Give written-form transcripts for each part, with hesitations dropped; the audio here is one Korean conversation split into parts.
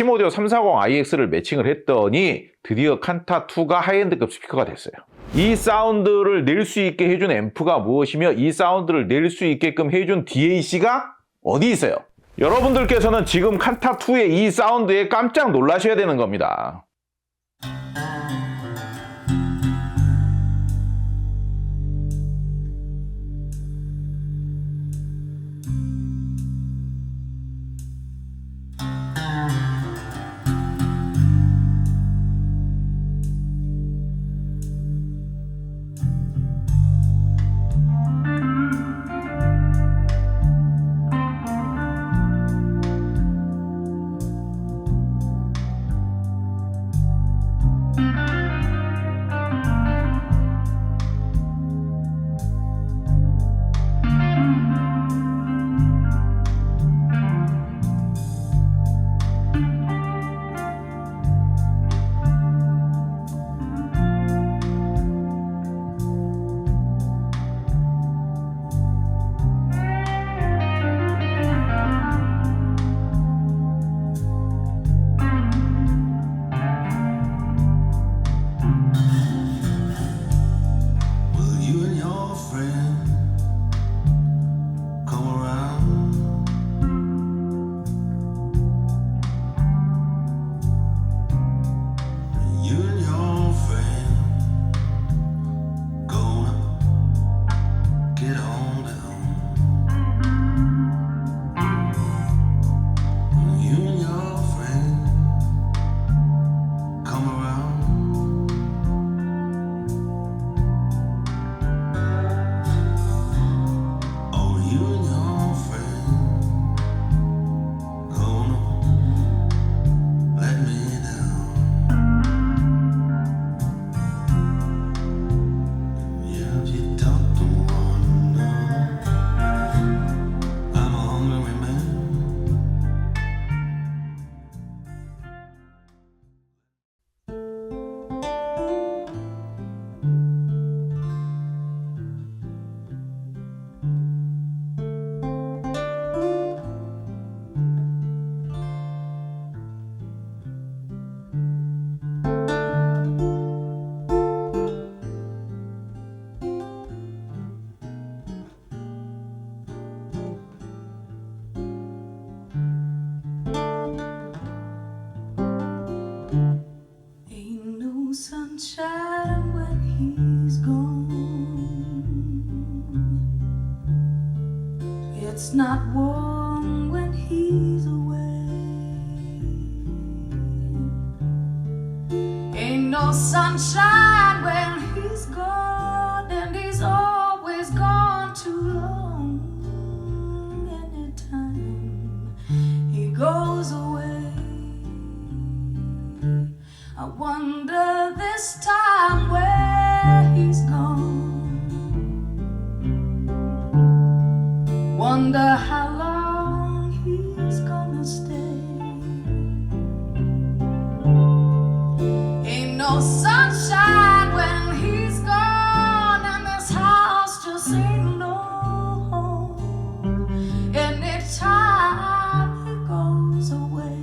시모디오 340iX를 매칭을 했더니 드디어 칸타2가 하이엔드급 스피커가 됐어요. 이 사운드를 낼 수 있게 해준 앰프가 무엇이며 이 사운드를 낼 수 있게끔 해준 DAC가 어디 있어요? 여러분들께서는 지금 칸타2의 이 사운드에 깜짝 놀라셔야 되는 겁니다. Sunshine when he's gone. It's not warm when he's away. Ain't no sunshine when he's gone, and he's always gone too long. Anytime he goes away, I wonder this time where he's gone. Wonder how long he's gonna stay. Ain't no sunshine when he's gone, and this house just ain't no home. Anytime he goes away.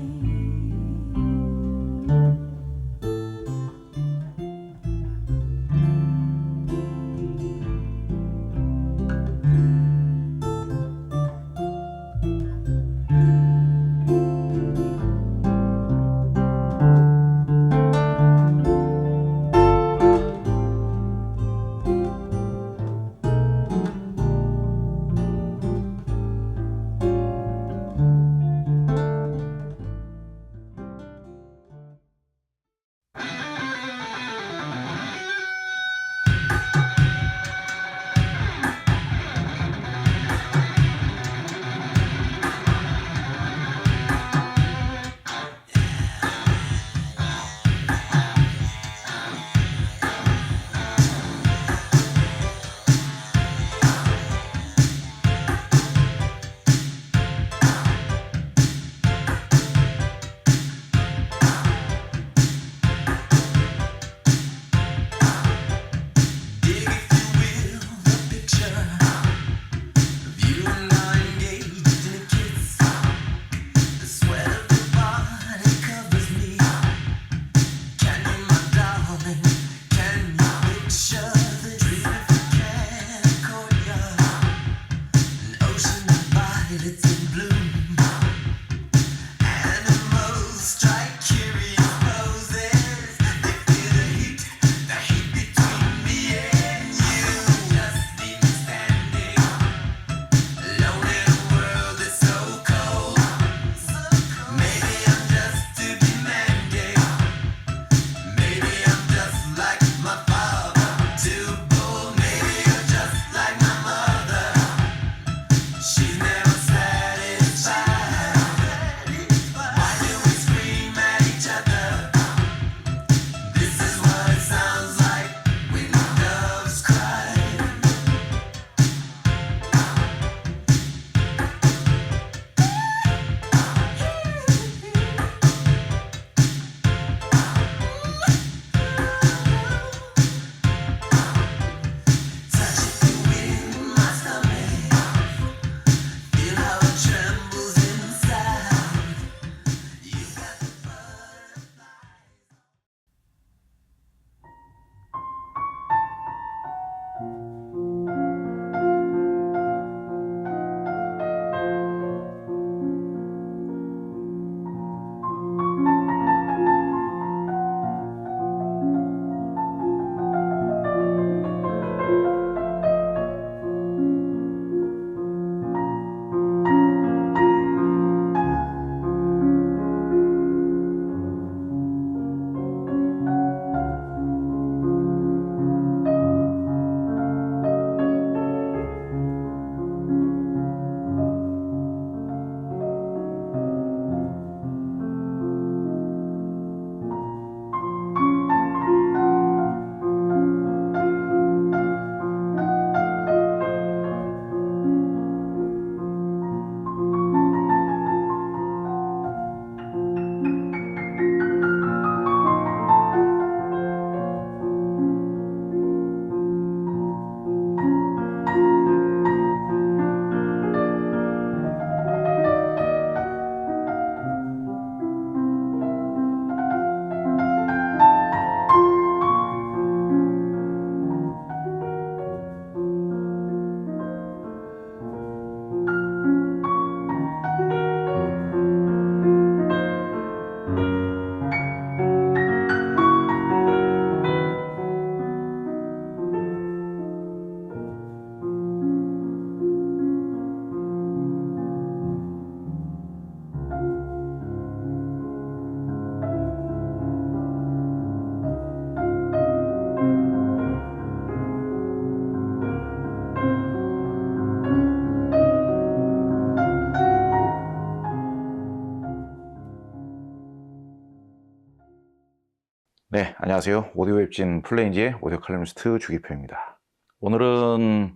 네, 안녕하세요. 오디오 웹진 플레인지의 오디오 칼럼니스트 주기표입니다. 오늘은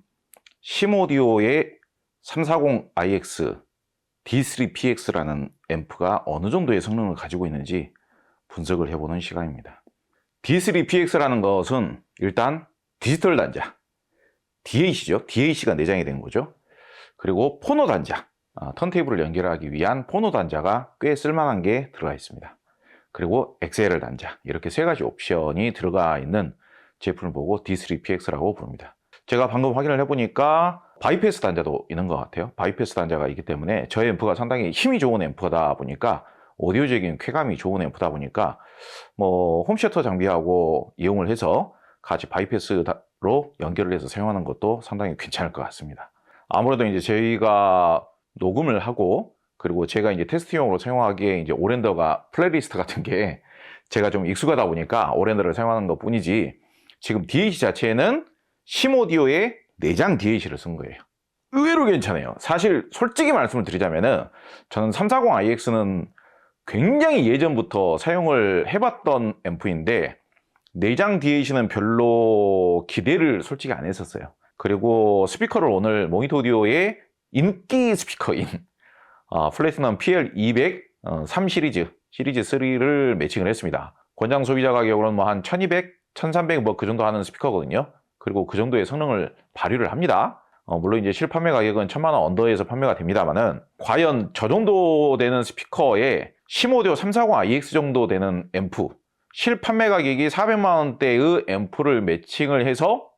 심오디오의 340IX D3PX라는 앰프가 어느 정도의 성능을 가지고 있는지 분석을 해보는 시간입니다. D3PX라는 것은 일단 디지털 단자, DAC죠. DAC가 내장이 된 거죠. 그리고 포노 단자, 턴테이블을 연결하기 위한 포노 단자가 꽤 쓸만한 게 들어가 있습니다. 그리고 XLR 단자, 이렇게 세 가지 옵션이 들어가 있는 제품을 보고 D3PX라고 부릅니다. 제가 방금 확인을 해보니까 바이패스 단자도 있는 것 같아요. 바이패스 단자가 있기 때문에 저희 앰프가 상당히 힘이 좋은 앰프다 보니까, 오디오적인 쾌감이 좋은 앰프다 보니까 홈시어터 장비하고 이용을 해서 같이 바이패스로 연결을 해서 사용하는 것도 상당히 괜찮을 것 같습니다. 아무래도 이제 저희가 녹음을 하고, 그리고 제가 이제 테스트용으로 사용하기에 이제 오랜더가 플레이리스트 같은 게 제가 좀 익숙하다 보니까 오랜더를 사용하는 것 뿐이지, 지금 DAC 자체는 심오디오의 내장 DAC를 쓴 거예요. 의외로 괜찮아요. 사실 솔직히 말씀을 드리자면은 저는 340IX는 굉장히 예전부터 사용을 해봤던 앰프인데 내장 DAC는 별로 기대를 솔직히 안 했었어요. 그리고 스피커를 오늘 모니터 오디오의 인기 스피커인 플래티넘 PL200 3 시리즈 3를 매칭을 했습니다. 권장 소비자 가격으로는 한 1200, 1300 그 정도 하는 스피커거든요. 그리고 그 정도의 성능을 발휘를 합니다. 물론 이제 실판매 가격은 1000만 원 언더에서 판매가 됩니다만은, 과연 저 정도 되는 스피커에 심오디오 340IX 정도 되는 앰프, 실판매 가격이 400만 원대의 앰프를 매칭을 해서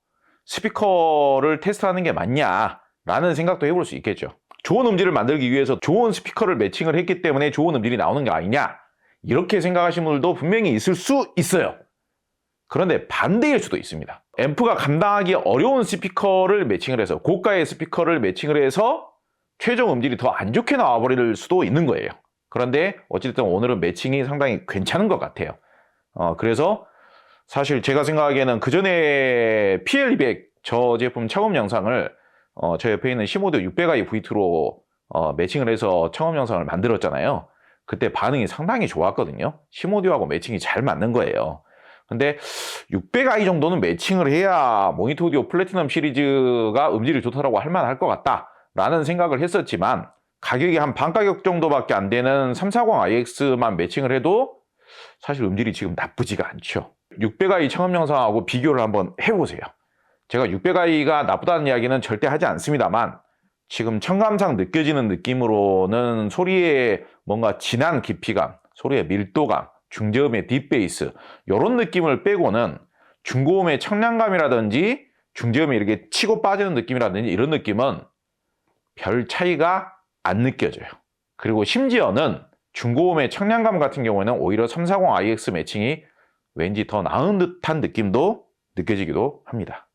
스피커를 테스트하는 게 맞냐라는 생각도 해볼 수 있겠죠. 좋은 음질을 만들기 위해서 좋은 스피커를 매칭을 했기 때문에 좋은 음질이 나오는 게 아니냐, 이렇게 생각하시는 분들도 분명히 있을 수 있어요. 그런데 반대일 수도 있습니다. 앰프가 감당하기 어려운 스피커를 매칭을 해서, 고가의 스피커를 매칭을 해서 최종 음질이 더 안 좋게 나와버릴 수도 있는 거예요. 그런데 어쨌든 오늘은 매칭이 상당히 괜찮은 것 같아요. 그래서 사실 제가 생각하기에는 그 전에 PL200 저 제품 청음 영상을 저 옆에 있는 심오디오 600i V2로 매칭을 해서 청음 영상을 만들었잖아요. 그때 반응이 상당히 좋았거든요. 심오디오하고 매칭이 잘 맞는 거예요. 근데 600i 정도는 매칭을 해야 모니터 오디오 플래티넘 시리즈가 음질이 좋다라고 할 만할 것 같다라는 생각을 했었지만, 가격이 한 반 가격 정도밖에 안 되는 340IX만 매칭을 해도 사실 음질이 지금 나쁘지가 않죠. 600i 청음 영상하고 비교를 한번 해보세요. 제가 600i가 나쁘다는 이야기는 절대 하지 않습니다만, 지금 청감상 느껴지는 느낌으로는 소리의 뭔가 진한 깊이감, 소리의 밀도감, 중저음의 딥베이스, 이런 느낌을 빼고는 중고음의 청량감이라든지 중저음이 이렇게 치고 빠지는 느낌이라든지 이런 느낌은 별 차이가 안 느껴져요. 그리고 심지어는 중고음의 청량감 같은 경우에는 오히려 340IX 매칭이 왠지 더 나은 듯한 느낌도 느껴지기도 합니다.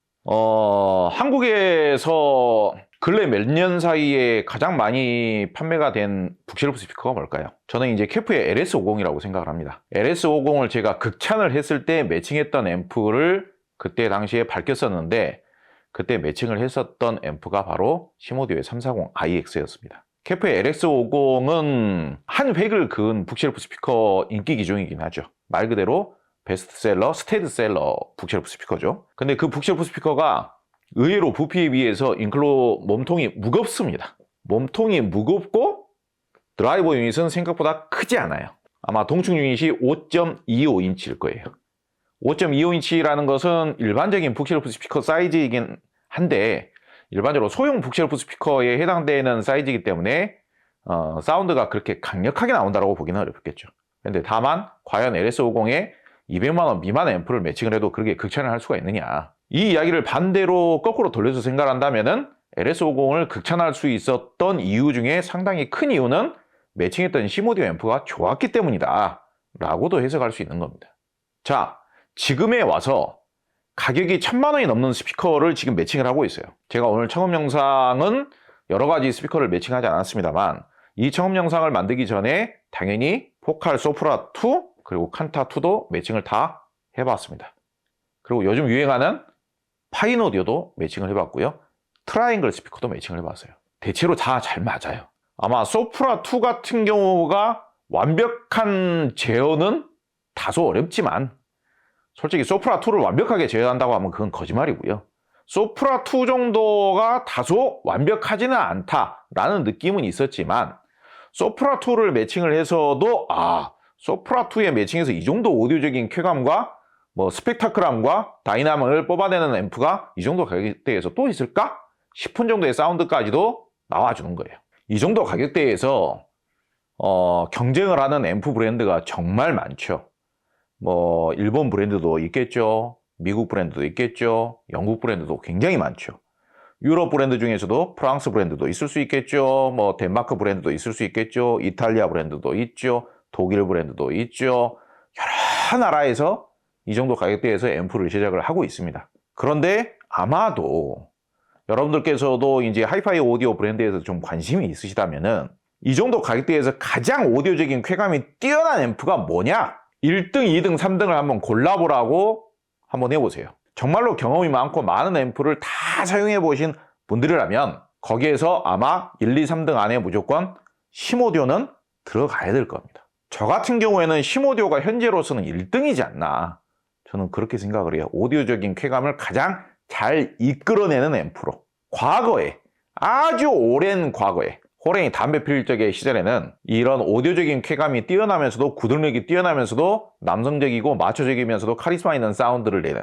한국에서 근래 몇 년 사이에 가장 많이 판매가 된 북쉘프 스피커가 뭘까요? 저는 이제 캐프의 LS50이라고 생각을 합니다. LS50을 제가 극찬을 했을 때 매칭했던 앰프를 그때 당시에 밝혔었는데, 그때 매칭을 했었던 앰프가 바로 심오디오의 340IX였습니다. 캐프의 LS50은 한 획을 그은 북쉘프 스피커 인기 기종이긴 하죠. 말 그대로 베스트셀러, 스테디셀러 북쉘프 스피커죠. 근데 그 북쉘프 스피커가 의외로 부피에 비해서 인클로 몸통이 무겁습니다. 몸통이 무겁고 드라이버 유닛은 생각보다 크지 않아요. 아마 동축 유닛이 5.25인치일 거예요. 5.25인치라는 것은 일반적인 북쉘프 스피커 사이즈이긴 한데, 일반적으로 소형 북쉘프 스피커에 해당되는 사이즈이기 때문에 사운드가 그렇게 강력하게 나온다고 보기는 어렵겠죠. 근데 다만 과연 LS50에 200만 원 미만 앰프를 매칭을 해도 그렇게 극찬을 할 수가 있느냐, 이 이야기를 반대로 거꾸로 돌려서 생각한다면은 LS50을 극찬할 수 있었던 이유 중에 상당히 큰 이유는 매칭했던 심오디오 앰프가 좋았기 때문이다 라고도 해석할 수 있는 겁니다. 자, 지금에 와서 가격이 1000만 원이 넘는 스피커를 지금 매칭을 하고 있어요. 제가 오늘 청음 영상은 여러 가지 스피커를 매칭하지 않았습니다만, 이 청음 영상을 만들기 전에 당연히 포칼 소프라 2 그리고 칸타 2도 매칭을 다 해봤습니다. 그리고 요즘 유행하는 파이노디오도 매칭을 해봤고요. 트라이앵글 스피커도 매칭을 해봤어요. 대체로 다 잘 맞아요. 아마 소프라 2 같은 경우가 완벽한 제어는 다소 어렵지만 솔직히 소프라 2를 완벽하게 제어한다고 하면 그건 거짓말이고요. 소프라 2 정도가 다소 완벽하지는 않다라는 느낌은 있었지만 소프라 2를 매칭을 해서도 소프라 2에 매칭해서 이 정도 오디오적인 쾌감과 뭐 스펙타클함과 다이나믹을 뽑아내는 앰프가 이 정도 가격대에서 또 있을까 싶은 정도의 사운드까지도 나와주는 거예요. 이 정도 가격대에서 경쟁을 하는 앰프 브랜드가 정말 많죠. 뭐 일본 브랜드도 있겠죠. 미국 브랜드도 있겠죠. 영국 브랜드도 굉장히 많죠. 유럽 브랜드 중에서도 프랑스 브랜드도 있을 수 있겠죠. 뭐 덴마크 브랜드도 있을 수 있겠죠. 이탈리아 브랜드도 있죠. 독일 브랜드도 있죠. 여러 나라에서 이 정도 가격대에서 앰프를 제작을 하고 있습니다. 그런데 아마도 여러분들께서도 이제 하이파이 오디오 브랜드에서 좀 관심이 있으시다면은 이 정도 가격대에서 가장 오디오적인 쾌감이 뛰어난 앰프가 뭐냐? 1등, 2등, 3등을 한번 골라보라고 한번 해보세요. 정말로 경험이 많고 많은 앰프를 다 사용해 보신 분들이라면 거기에서 아마 1, 2, 3등 안에 무조건 심오디오는 들어가야 될 겁니다. 저 같은 경우에는 심오디오가 현재로서는 1등이지 않나, 저는 그렇게 생각을 해요. 오디오적인 쾌감을 가장 잘 이끌어내는 앰프로. 과거에, 아주 오랜 과거에, 호랭이 담배 피울 적의 시절에는 이런 오디오적인 쾌감이 뛰어나면서도 구동력이 뛰어나면서도 남성적이고 마초적이면서도 카리스마 있는 사운드를 내는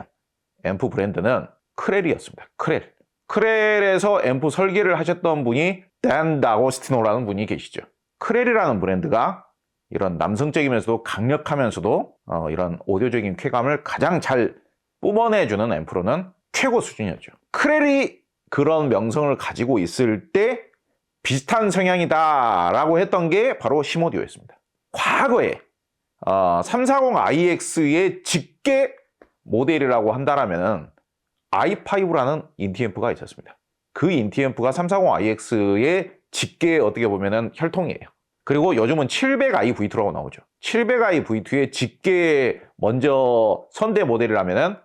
앰프 브랜드는 크렐이었습니다. 크렐. 크렐에서 앰프 설계를 하셨던 분이 댄 다고스티노라는 분이 계시죠. 크렐이라는 브랜드가 이런 남성적이면서도 강력하면서도 이런 오디오적인 쾌감을 가장 잘 뿜어내주는 앰프로는 최고 수준이었죠. 크렐이 그런 명성을 가지고 있을 때 비슷한 성향이다라고 했던 게 바로 심오디오였습니다. 과거에 340iX의 직계 모델이라고 한다면 i5라는 인티앰프가 있었습니다. 그 인티앰프가 340iX의 직계 어떻게 보면은 혈통이에요. 그리고 요즘은 700i V2라고 나오죠. 700i V2의 직계 먼저 선대 모델이라면은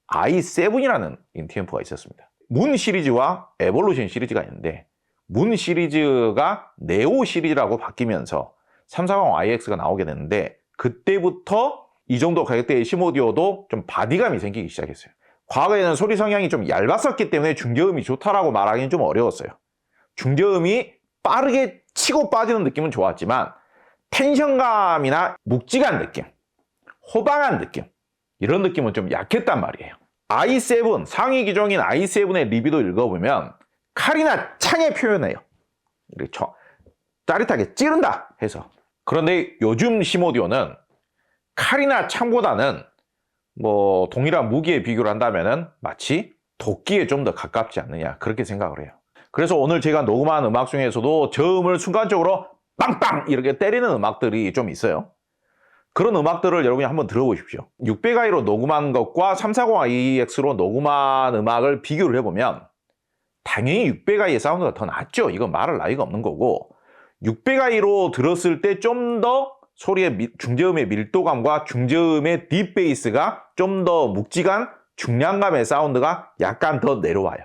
i7이라는 인티앰프가 있었습니다. 문 시리즈와 에볼루션 시리즈가 있는데 문 시리즈가 네오 시리즈라고 바뀌면서 340iX가 나오게 됐는데 그때부터 이 정도 가격대의 심오디오도 좀 바디감이 생기기 시작했어요. 과거에는 소리 성향이 좀 얇았었기 때문에 중저음이 좋다라고 말하기는 좀 어려웠어요. 중저음이 빠르게 치고 빠지는 느낌은 좋았지만 텐션감이나 묵직한 느낌, 호방한 느낌, 이런 느낌은 좀 약했단 말이에요. i7, 상위 기종인 i7의 리뷰도 읽어보면 칼이나 창에 표현해요. 이렇게 짜릿하게 찌른다 해서. 그런데 요즘 심오디오는 칼이나 창보다는 뭐 동일한 무기에 비교를 한다면은 마치 도끼에 좀 더 가깝지 않느냐, 그렇게 생각을 해요. 그래서 오늘 제가 녹음한 음악 중에서도 저음을 순간적으로 빵빵 이렇게 때리는 음악들이 좀 있어요. 그런 음악들을 여러분이 한번 들어보십시오. 600i로 녹음한 것과 340iX로 녹음한 음악을 비교를 해보면 당연히 600i의 사운드가 더 낫죠. 이건 말할 나위가 없는 거고, 600i로 들었을 때 좀 더 소리의 중저음의 밀도감과 중저음의 딥베이스가 좀 더 묵직한 중량감의 사운드가 약간 더 내려와요.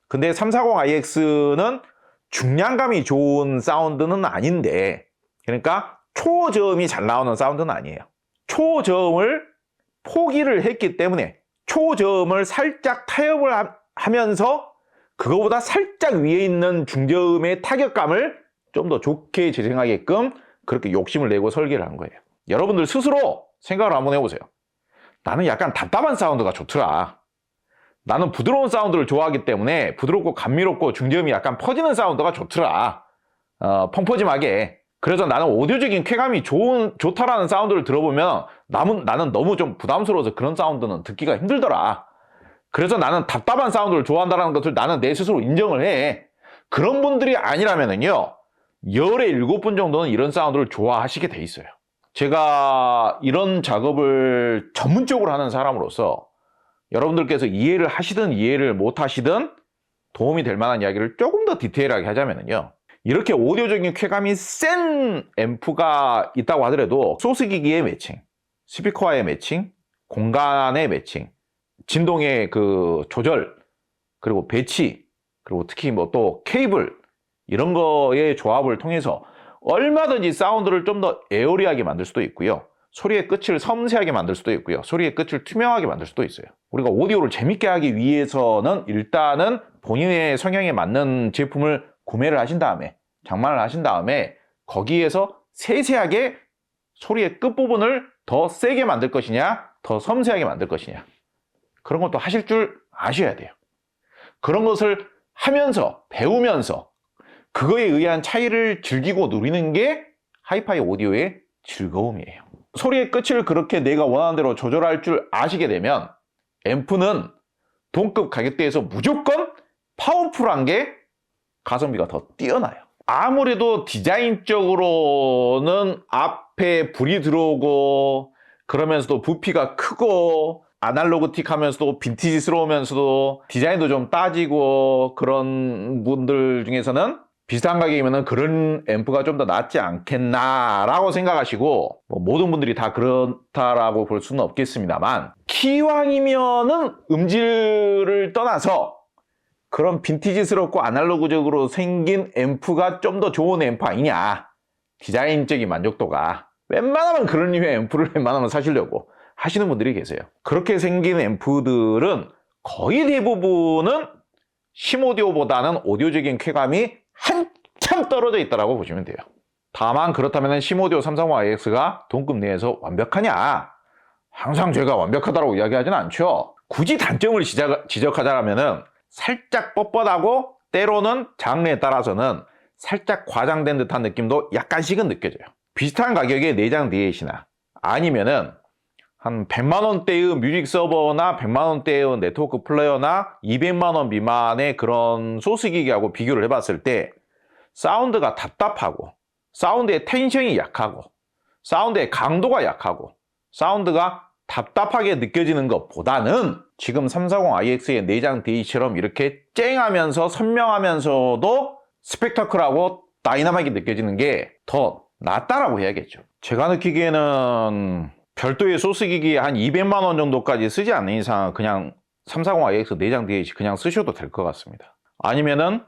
근데 340iX는 중량감이 좋은 사운드는 아닌데, 그러니까 초저음이 잘 나오는 사운드는 아니에요. 초저음을 포기를 했기 때문에 초저음을 살짝 타협을 하면서 그거보다 살짝 위에 있는 중저음의 타격감을 좀 더 좋게 재생하게끔 그렇게 욕심을 내고 설계를 한 거예요. 여러분들 스스로 생각을 한번 해보세요. 나는 약간 답답한 사운드가 좋더라. 나는 부드러운 사운드를 좋아하기 때문에 부드럽고 감미롭고 중저음이 약간 퍼지는 사운드가 좋더라. 펑퍼짐하게. 그래서 나는 오디오적인 쾌감이 좋다라는 사운드를 들어보면 나는 너무 좀 부담스러워서 그런 사운드는 듣기가 힘들더라. 그래서 나는 답답한 사운드를 좋아한다는 것을 나는 내 스스로 인정을 해. 그런 분들이 아니라면은요, 열에 7분 정도는 이런 사운드를 좋아하시게 돼 있어요. 제가 이런 작업을 전문적으로 하는 사람으로서 여러분들께서 이해를 하시든 이해를 못 하시든 도움이 될 만한 이야기를 조금 더 디테일하게 하자면요, 이렇게 오디오적인 쾌감이 센 앰프가 있다고 하더라도 소스기기의 매칭, 스피커와의 매칭, 공간의 매칭, 진동의 그 조절, 그리고 배치, 그리고 특히 뭐 또 케이블, 이런 거의 조합을 통해서 얼마든지 사운드를 좀 더 에어리하게 만들 수도 있고요. 소리의 끝을 섬세하게 만들 수도 있고요. 소리의 끝을 투명하게 만들 수도 있어요. 우리가 오디오를 재밌게 하기 위해서는 일단은 본인의 성향에 맞는 제품을 구매를 하신 다음에, 장만을 하신 다음에 거기에서 세세하게 소리의 끝부분을 더 세게 만들 것이냐, 더 섬세하게 만들 것이냐, 그런 것도 하실 줄 아셔야 돼요. 그런 것을 하면서, 배우면서 그거에 의한 차이를 즐기고 누리는 게 하이파이 오디오의 즐거움이에요. 소리의 끝을 그렇게 내가 원하는 대로 조절할 줄 아시게 되면 앰프는 동급 가격대에서 무조건 파워풀한 게 가성비가 더 뛰어나요. 아무래도 디자인적으로는 앞에 불이 들어오고 그러면서도 부피가 크고 아날로그틱 하면서도 빈티지스러우면서도 디자인도 좀 따지고 그런 분들 중에서는 비슷한 가격이면 그런 앰프가 좀 더 낫지 않겠나라고 생각하시고, 뭐 모든 분들이 다 그렇다라고 볼 수는 없겠습니다만, 기왕이면은 음질을 떠나서 그런 빈티지스럽고 아날로그적으로 생긴 앰프가 좀 더 좋은 앰프 아니냐, 디자인적인 만족도가, 웬만하면 그런 류의 앰프를 웬만하면 사시려고 하시는 분들이 계세요. 그렇게 생긴 앰프들은 거의 대부분은 심오디오보다는 오디오적인 쾌감이 한참 떨어져 있다고 보시면 돼요. 다만 그렇다면 심오디오 330IX가 동급 내에서 완벽하냐? 항상 제가 완벽하다고 이야기하지는 않죠. 굳이 단점을 지적하자면 살짝 뻣뻣하고 때로는 장르에 따라서는 살짝 과장된 듯한 느낌도 약간씩은 느껴져요. 비슷한 가격의 내장 DAC나 아니면은 한 100만원대의 뮤직 서버나 100만원대의 네트워크 플레이어나 200만원 미만의 그런 소스 기기하고 비교를 해봤을 때 사운드가 답답하고, 사운드의 텐션이 약하고, 사운드의 강도가 약하고, 사운드가 답답하게 느껴지는 것보다는 지금 340IX의 내장 DAC처럼 이렇게 쨍하면서 선명하면서도 스펙터클하고 다이나믹하게 느껴지는 게 더 낫다라고 해야겠죠. 제가 느끼기에는 별도의 소스 기기에 한 200만원 정도까지 쓰지 않는 이상 그냥 340IX 내장 DAC 그냥 쓰셔도 될 것 같습니다. 아니면은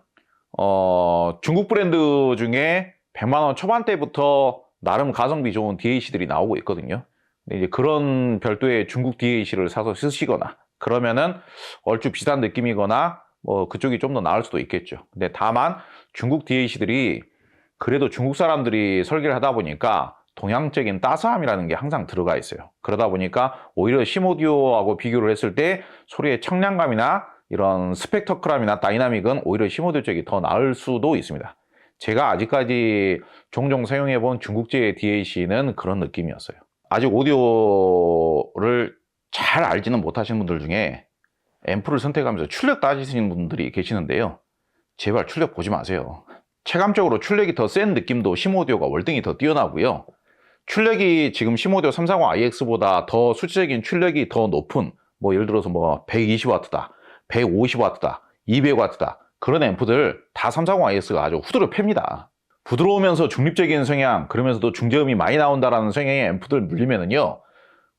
중국 브랜드 중에 100만원 초반대부터 나름 가성비 좋은 DAC들이 나오고 있거든요. 근데 이제 그런 별도의 중국 DAC를 사서 쓰시거나 그러면은 얼추 비슷한 느낌이거나 뭐 그쪽이 좀 더 나을 수도 있겠죠. 근데 다만 중국 DAC들이 그래도 중국 사람들이 설계를 하다 보니까 동양적인 따스함이라는 게 항상 들어가 있어요. 그러다 보니까 오히려 심오디오하고 비교를 했을 때 소리의 청량감이나 이런 스펙터클함이나 다이나믹은 오히려 심오디오 쪽이 더 나을 수도 있습니다. 제가 아직까지 종종 사용해본 중국제 DAC는 그런 느낌이었어요. 아직 오디오를 잘 알지는 못하시는 분들 중에 앰프를 선택하면서 출력 따지시는 분들이 계시는데요. 제발 출력 보지 마세요. 체감적으로 출력이 더 센 느낌도 심오디오가 월등히 더 뛰어나고요. 출력이 지금 심오디오 340IX보다 더 수치적인 출력이 더 높은, 뭐 예를 들어서 뭐 120W다, 150W다, 200W다 그런 앰프들 다 340IX가 아주 후드를 팹니다. 부드러우면서 중립적인 성향, 그러면서도 중저음이 많이 나온다라는 성향의 앰프들 물리면은요,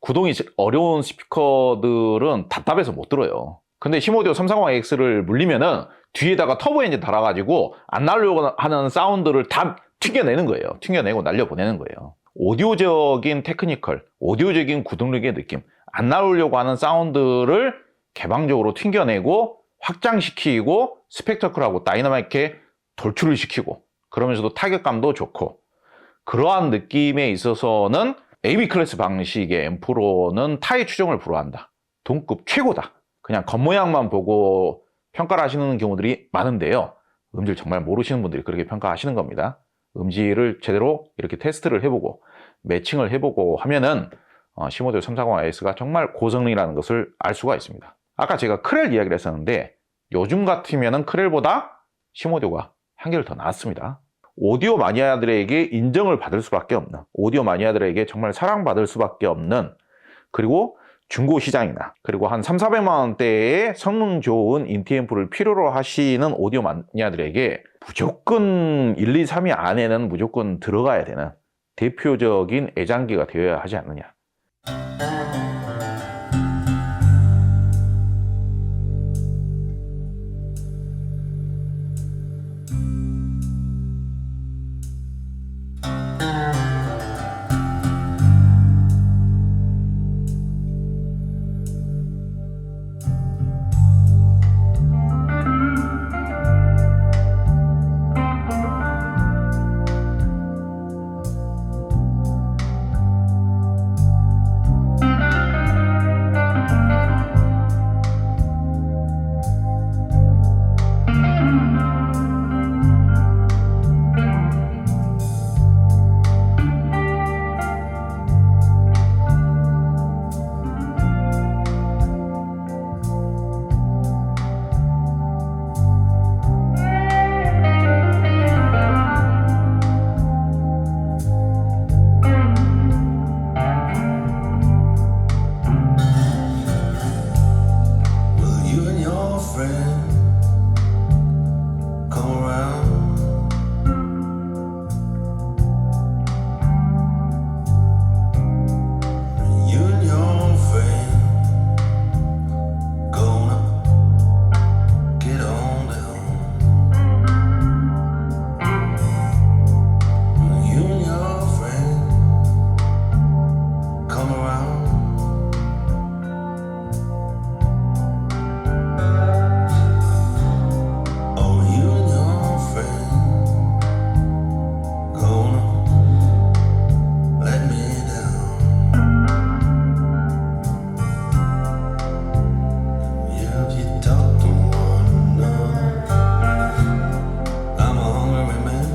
구동이 어려운 스피커들은 답답해서 못 들어요. 근데 심오디오 340IX를 물리면은 뒤에다가 터보 엔진 달아가지고 안 나오려고 하는 사운드를 다 튕겨내는 거예요. 튕겨내고 날려보내는 거예요. 오디오적인 테크니컬, 오디오적인 구동력의 느낌, 안 나오려고 하는 사운드를 개방적으로 튕겨내고 확장시키고 스펙터클하고 다이나믹하게 돌출을 시키고 그러면서도 타격감도 좋고, 그러한 느낌에 있어서는 AB 클래스 방식의 앰프로는 타의 추종을 불허한다. 동급 최고다. 그냥 겉모양만 보고 평가를 하시는 경우들이 많은데요. 음질 정말 모르시는 분들이 그렇게 평가하시는 겁니다. 음질을 제대로 이렇게 테스트를 해보고 매칭을 해보고 하면은 심오디오 340IX가 정말 고성능이라는 것을 알 수가 있습니다. 아까 제가 크렐 이야기를 했었는데 요즘 같으면은 크렐보다 심오디오가 한결 더 낫습니다. 오디오 마니아들에게 인정을 받을 수밖에 없는, 오디오 마니아들에게 정말 사랑받을 수밖에 없는, 그리고 중고 시장이나 그리고 한 300~400만 원대의 성능 좋은 인티앰프를 필요로 하시는 오디오 마니아들에게 무조건 1, 2, 3위 안에는 무조건 들어가야 되는 대표적인 애장기가 되어야 하지 않느냐. come around. Oh, you and your friend gonna let me down. Yeah, if you talk to one another, I'm a hungry man.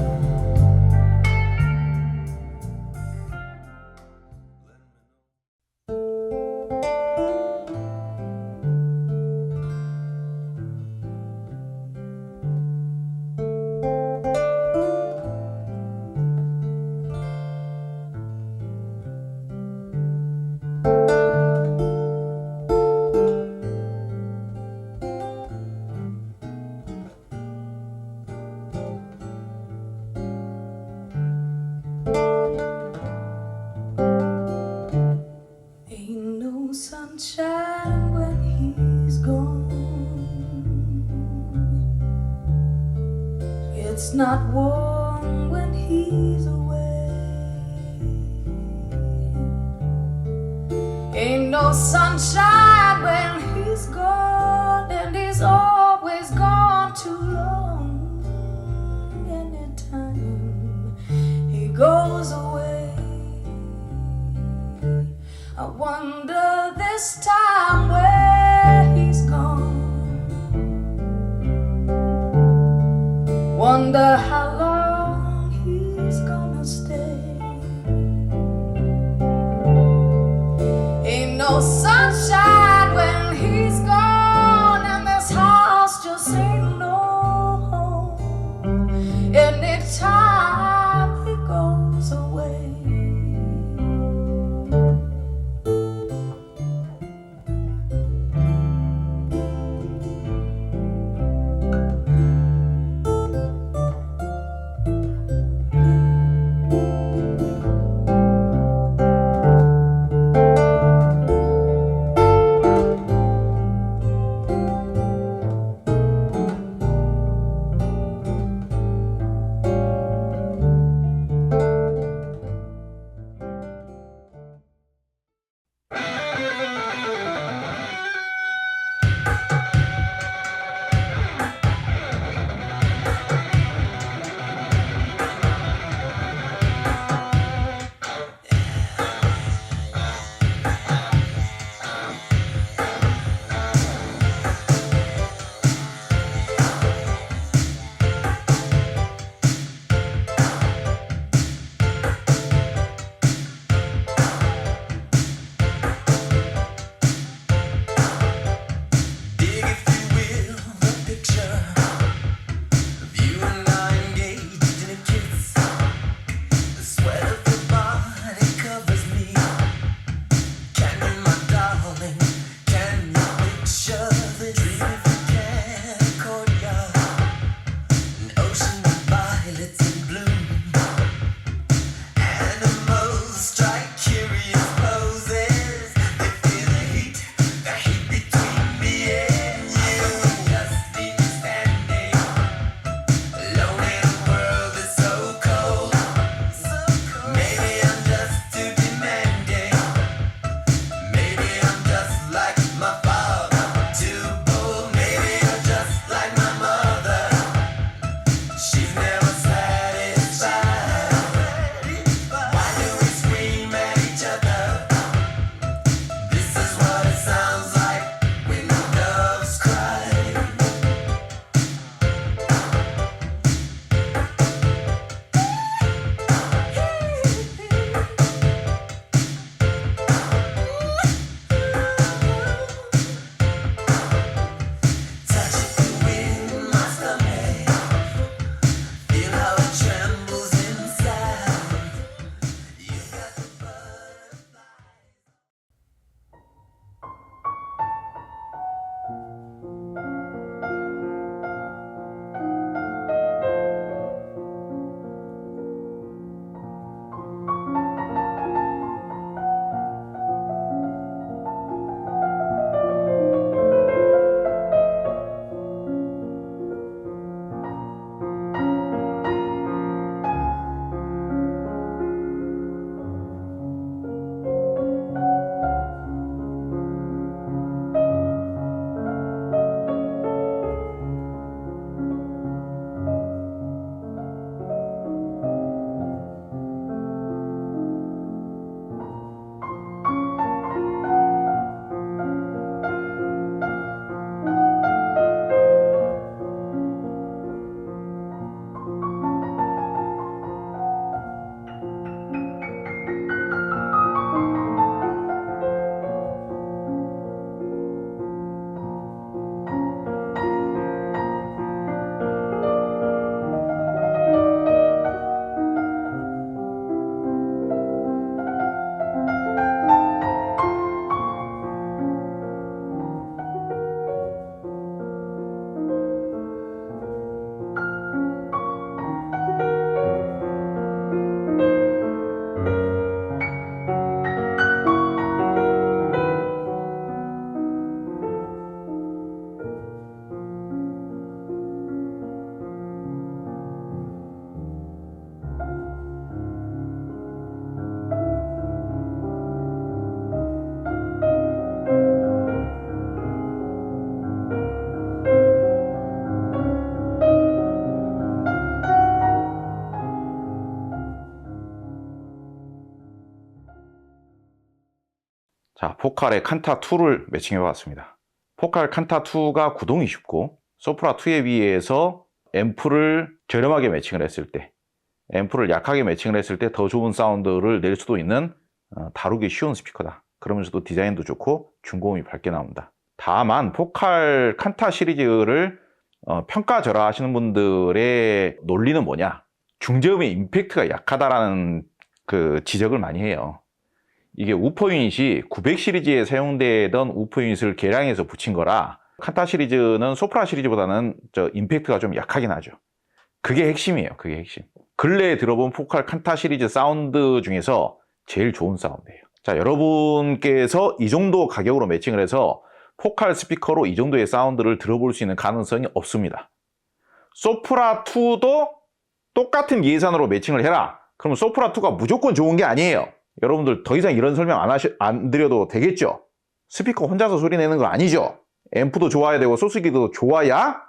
Ain't no sunshine when he's gone. It's not warm when he's away. Ain't no sunshine when he's gone, and he's always gone too long. Anytime he goes away, I wonder this time where he's gone. Wonder how long he's gonna stay. Ain't no sunshine when he's gone, and this house just ain't no home. Anytime he goes away. 자, 포칼의 칸타2를 매칭해 봤습니다. 포칼 칸타2가 구동이 쉽고 소프라2에 비해서 앰프를 저렴하게 매칭을 했을 때, 앰프를 약하게 매칭을 했을 때 더 좋은 사운드를 낼 수도 있는 다루기 쉬운 스피커다. 그러면서도 디자인도 좋고 중고음이 밝게 나온다. 다만 포칼 칸타 시리즈를 평가절하 하시는 분들의 논리는 뭐냐? 중저음의 임팩트가 약하다라는 그 지적을 많이 해요. 이게 우퍼 유닛이 900 시리즈에 사용되던 우퍼 유닛을 개량해서 붙인 거라 칸타 시리즈는 소프라 시리즈보다는 임팩트가 좀 약하긴 하죠. 그게 핵심이에요. 그게 핵심. 근래에 들어본 포칼 칸타 시리즈 사운드 중에서 제일 좋은 사운드예요. 자, 여러분께서 이 정도 가격으로 매칭을 해서 포칼 스피커로 이 정도의 사운드를 들어볼 수 있는 가능성이 없습니다. 소프라2도 똑같은 예산으로 매칭을 해라. 그러면 소프라2가 무조건 좋은 게 아니에요. 여러분들 더 이상 이런 설명 안 드려도 되겠죠? 스피커 혼자서 소리 내는 거 아니죠? 앰프도 좋아야 되고 소스기도 좋아야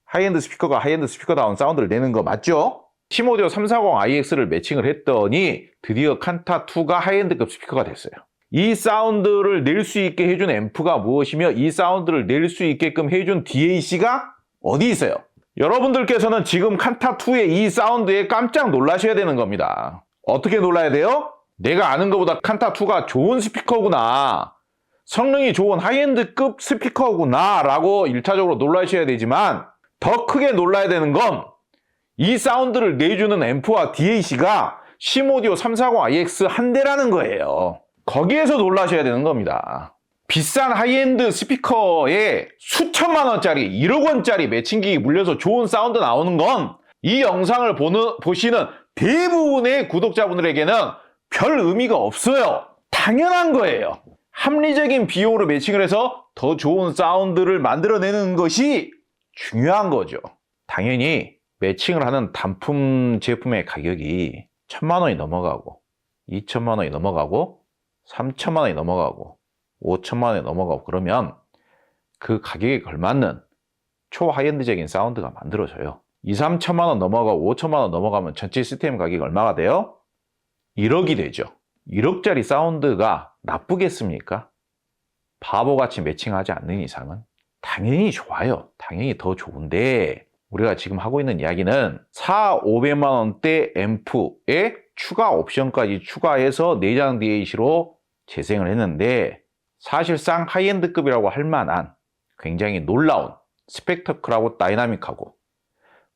하이엔드 스피커가 하이엔드 스피커다운 사운드를 내는 거 맞죠? 시모디오 340IX를 매칭을 했더니 드디어 칸타2가 하이엔드급 스피커가 됐어요. 이 사운드를 낼 수 있게 해준 앰프가 무엇이며 이 사운드를 낼 수 있게끔 해준 DAC가 어디 있어요? 여러분들께서는 지금 칸타2의 이 사운드에 깜짝 놀라셔야 되는 겁니다. 어떻게 놀라야 돼요? 내가 아는 것보다 칸타2가 좋은 스피커구나, 성능이 좋은 하이엔드급 스피커구나 라고 1차적으로 놀라셔야 되지만, 더 크게 놀라야 되는 건 이 사운드를 내주는 앰프와 DAC가 시모디오 340IX 한 대라는 거예요. 거기에서 놀라셔야 되는 겁니다. 비싼 하이엔드 스피커에 수천만 원짜리, 1억 원짜리 매칭기기 물려서 좋은 사운드 나오는 건 이 영상을 보시는 대부분의 구독자분들에게는 별 의미가 없어요. 당연한 거예요. 합리적인 비용으로 매칭을 해서 더 좋은 사운드를 만들어내는 것이 중요한 거죠. 당연히 매칭을 하는 단품 제품의 가격이 1000만 원이 넘어가고 2000만 원이 넘어가고 3000만 원이 넘어가고 5000만 원이 넘어가고 그러면 그 가격에 걸맞는 초하이엔드적인 사운드가 만들어져요. 2-3천만 원 넘어가고 5천만 원 넘어가면 전체 시스템 가격이 얼마가 돼요? 1억이 되죠. 1억짜리 사운드가 나쁘겠습니까? 바보같이 매칭하지 않는 이상은 당연히 좋아요. 당연히 더 좋은데, 우리가 지금 하고 있는 이야기는 4,500만 원대 앰프에 추가 옵션까지 추가해서 내장 DAC로 재생을 했는데, 사실상 하이엔드급이라고 할 만한 굉장히 놀라운 스펙터클하고 다이나믹하고,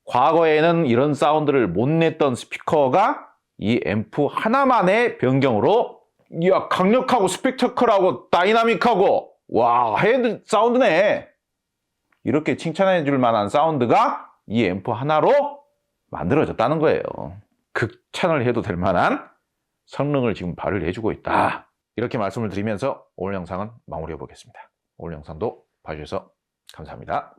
과거에는 이런 사운드를 못 냈던 스피커가 이 앰프 하나만의 변경으로, 이야, 강력하고 스펙터클하고 다이나믹하고, 와, 하이엔드 사운드네, 이렇게 칭찬해 줄 만한 사운드가 이 앰프 하나로 만들어졌다는 거예요. 극찬을 해도 될 만한 성능을 지금 발휘해 주고 있다. 이렇게 말씀을 드리면서 오늘 영상은 마무리해 보겠습니다. 오늘 영상도 봐주셔서 감사합니다.